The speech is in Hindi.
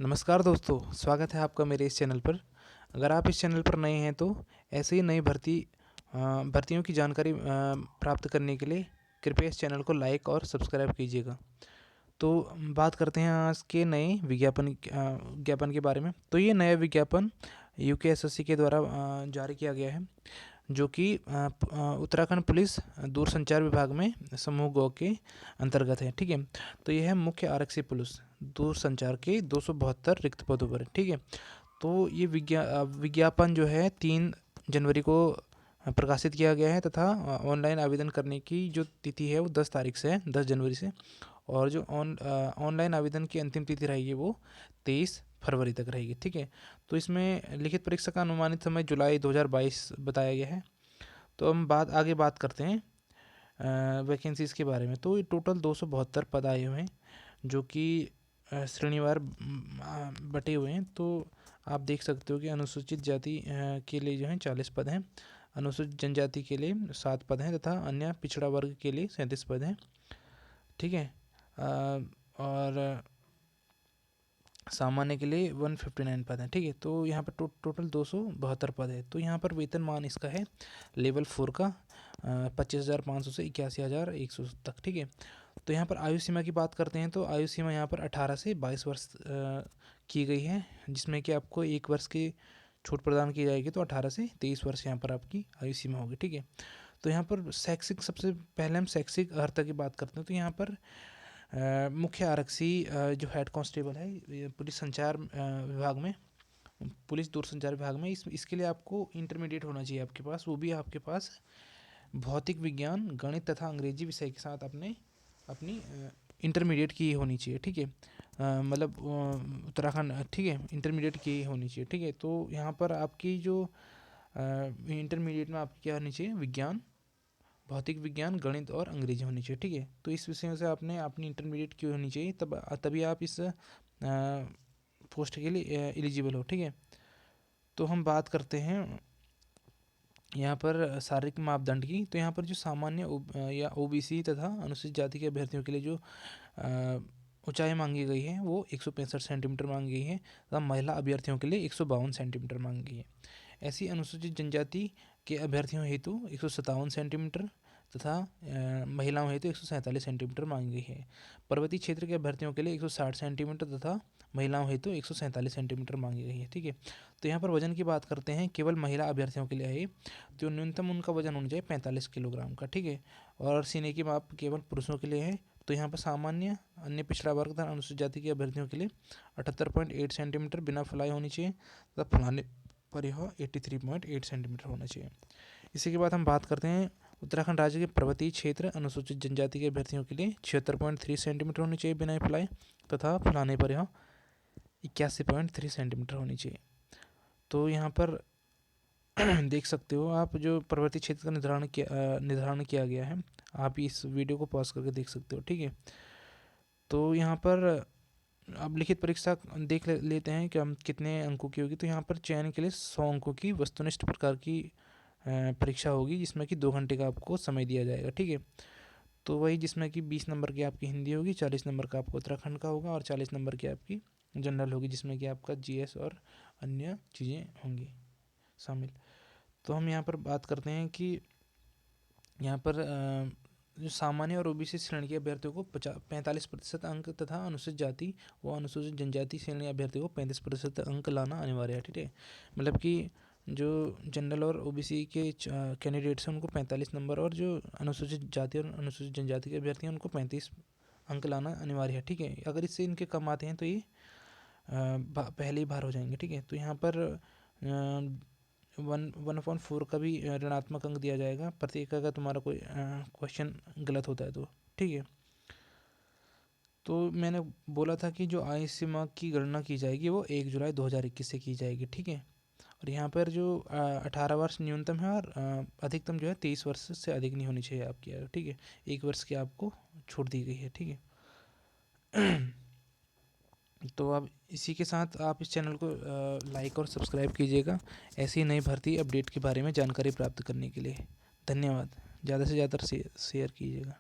नमस्कार दोस्तों, स्वागत है आपका मेरे इस चैनल पर। अगर आप इस चैनल पर नए हैं तो ऐसे ही नई भर्तियों की जानकारी प्राप्त करने के लिए कृपया इस चैनल को लाइक और सब्सक्राइब कीजिएगा। तो बात करते हैं आज के नए विज्ञापन के बारे में। तो ये नया विज्ञापन यूकेएसएससी के द्वारा जारी किया गया है, जो कि उत्तराखंड पुलिस दूरसंचार विभाग में समूह गौ के अंतर्गत है। ठीक है, तो यह है मुख्य आरक्षी पुलिस दूरसंचार के 272 रिक्त पदों पर। ठीक है, तो ये विज्ञापन जो है 3 जनवरी को प्रकाशित किया गया है तथा ऑनलाइन आवेदन करने की जो तिथि है वो 10 तारीख से है, 10 जनवरी से। और जो ऑनलाइन आवेदन की अंतिम तिथि रहेगी वो 23 फरवरी तक रहेगी। ठीक है, तो इसमें लिखित परीक्षा का अनुमानित समय जुलाई 2022 बताया गया है। तो हम आगे बात करते हैं वैकेंसीज़ के बारे में। तो ये टोटल 272 पद आए हुए हैं, जो कि श्रेणीवार बटे हुए हैं। तो आप देख सकते हो कि अनुसूचित जाति के लिए जो है 40 पद हैं, अनुसूचित जनजाति के लिए 7 पद हैं तथा अन्य पिछड़ा वर्ग के लिए 37 पद हैं। ठीक है, और सामान्य के लिए 159 पद हैं। ठीक है, तो यहाँ पर टोटल 272 पद है। तो यहाँ पर वेतनमान इसका है लेवल 4 का 25,500 से 81,100 तक। ठीक है, तो यहाँ पर आयु सीमा की बात करते हैं तो आयु सीमा यहाँ पर 18 से 22 वर्ष की गई है, जिसमें कि आपको 1 वर्ष की छूट प्रदान की जाएगी। तो 18 से 23 वर्ष यहाँ पर आपकी आयु सीमा होगी। ठीक है, तो यहाँ पर शैक्षिक, सबसे पहले हम शैक्षिक अर्हता की बात करते हैं। तो यहाँ पर मुख्य आरक्षी जो हेड कांस्टेबल है पुलिस संचार विभाग में, पुलिस दूरसंचार विभाग में, इसके लिए आपको इंटरमीडिएट होना चाहिए आपके पास, वो भी आपके पास भौतिक विज्ञान, गणित तथा अंग्रेजी विषय के साथ अपनी इंटरमीडिएट की होनी चाहिए। ठीक है, मतलब उत्तराखंड, ठीक है, इंटरमीडिएट की होनी चाहिए। ठीक है, तो यहाँ पर आपकी जो इंटरमीडिएट में आपकी क्या होनी चाहिए, विज्ञान, भौतिक विज्ञान, गणित और अंग्रेजी होनी चाहिए। ठीक है, तो इस विषयों से आपने अपनी इंटरमीडिएट की होनी चाहिए, तभी आप इस पोस्ट के लिए एलिजिबल हो। ठीक है, तो हम बात करते हैं यहाँ पर शारीरिक मापदंड की। तो यहाँ पर जो सामान्य या ओबीसी तथा अनुसूचित जाति के अभ्यर्थियों के लिए जो ऊंचाई मांगी गई है वो 165 सेंटीमीटर मांगी गई है तथा महिला अभ्यर्थियों के लिए 152 सेंटीमीटर मांगी गई है। ऐसी अनुसूचित जनजाति के अभ्यर्थियों हेतु 157 सेंटीमीटर तथा महिलाओं हेतु 147 सेंटीमीटर मांगी गई है। पर्वतीय क्षेत्र के अभ्यर्थियों के लिए 160 सेंटीमीटर तथा महिलाओं हेतु 147 सेंटीमीटर मांगी गई है। ठीक है, तो यहाँ पर वजन की बात करते हैं, केवल महिला अभ्यर्थियों के लिए है, तो न्यूनतम उनका वजन होना चाहिए 45 किलोग्राम का। ठीक है, और सीने की माप केवल पुरुषों के लिए है। तो यहाँ पर सामान्य, अन्य पिछड़ा वर्ग तथा अनुसूचित जाति के अभ्यर्थियों के लिए 78.8 सेंटीमीटर बिना फुलाई होनी चाहिए तथा फुलाने पर यह 83.8 सेंटीमीटर होना चाहिए। इसी के बाद हम बात करते हैं उत्तराखंड राज्य के पर्वतीय क्षेत्र अनुसूचित जनजाति के अभ्यर्थियों के लिए 76.3 सेंटीमीटर होनी चाहिए बिना फुलाए तथा फुलाने पर यह 81.3 सेंटीमीटर होनी चाहिए। तो यहाँ पर देख सकते हो आप, जो पर्वतीय क्षेत्र का निर्धारण किया गया है, आप इस वीडियो को पॉज करके देख सकते हो। ठीक है, तो यहाँ पर अब लिखित परीक्षा देख लेते हैं कि हम कितने अंकों की होगी। तो यहाँ पर चयन के लिए 100 अंकों की वस्तुनिष्ठ प्रकार की परीक्षा होगी, जिसमें कि 2 घंटे का आपको समय दिया जाएगा। ठीक है, तो वही जिसमें कि 20 नंबर की आपकी हिंदी होगी, 40 नंबर का आपको उत्तराखंड का होगा और 40 नंबर की आपकी जनरल होगी, जिसमें कि आपका जीएस और अन्य चीज़ें होंगी शामिल। तो हम यहाँ पर बात करते हैं कि यहाँ पर जो सामान्य और ओबीसी श्रेणी के अभ्यर्थियों को 45% अंक तथा अनुसूचित जाति व अनुसूचित जनजाति श्रेणी अभ्यर्थियों को 35% अंक लाना अनिवार्य है। ठीक है, मतलब कि जो जनरल और ओबीसी के कैंडिडेट्स हैं उनको 45 नंबर, और जो अनुसूचित जाति और अनुसूचित जनजाति के अभ्यर्थी हैं उनको 35 अंक लाना अनिवार्य है। ठीक है, अगर इससे इनके कम आते हैं तो ये पहले ही बाहर हो जाएंगे। ठीक है, तो यहाँ पर 1/4 का भी ऋणात्मक अंक दिया जाएगा प्रत्येक, अगर तुम्हारा कोई क्वेश्चन गलत होता है तो। ठीक है, तो मैंने बोला था कि जो आयु सीमा की गणना की जाएगी वो 1 जुलाई 2021 से की जाएगी। ठीक है, और यहाँ पर जो 18 वर्ष न्यूनतम है और अधिकतम जो है 23 वर्ष से अधिक नहीं होनी चाहिए आपकी आयु। ठीक है, 1 वर्ष की आपको छूट दी गई है। ठीक है, तो अब इसी के साथ आप इस चैनल को लाइक और सब्सक्राइब कीजिएगा ऐसी नई भर्ती अपडेट के बारे में जानकारी प्राप्त करने के लिए। धन्यवाद, ज़्यादा से ज़्यादा शेयर कीजिएगा।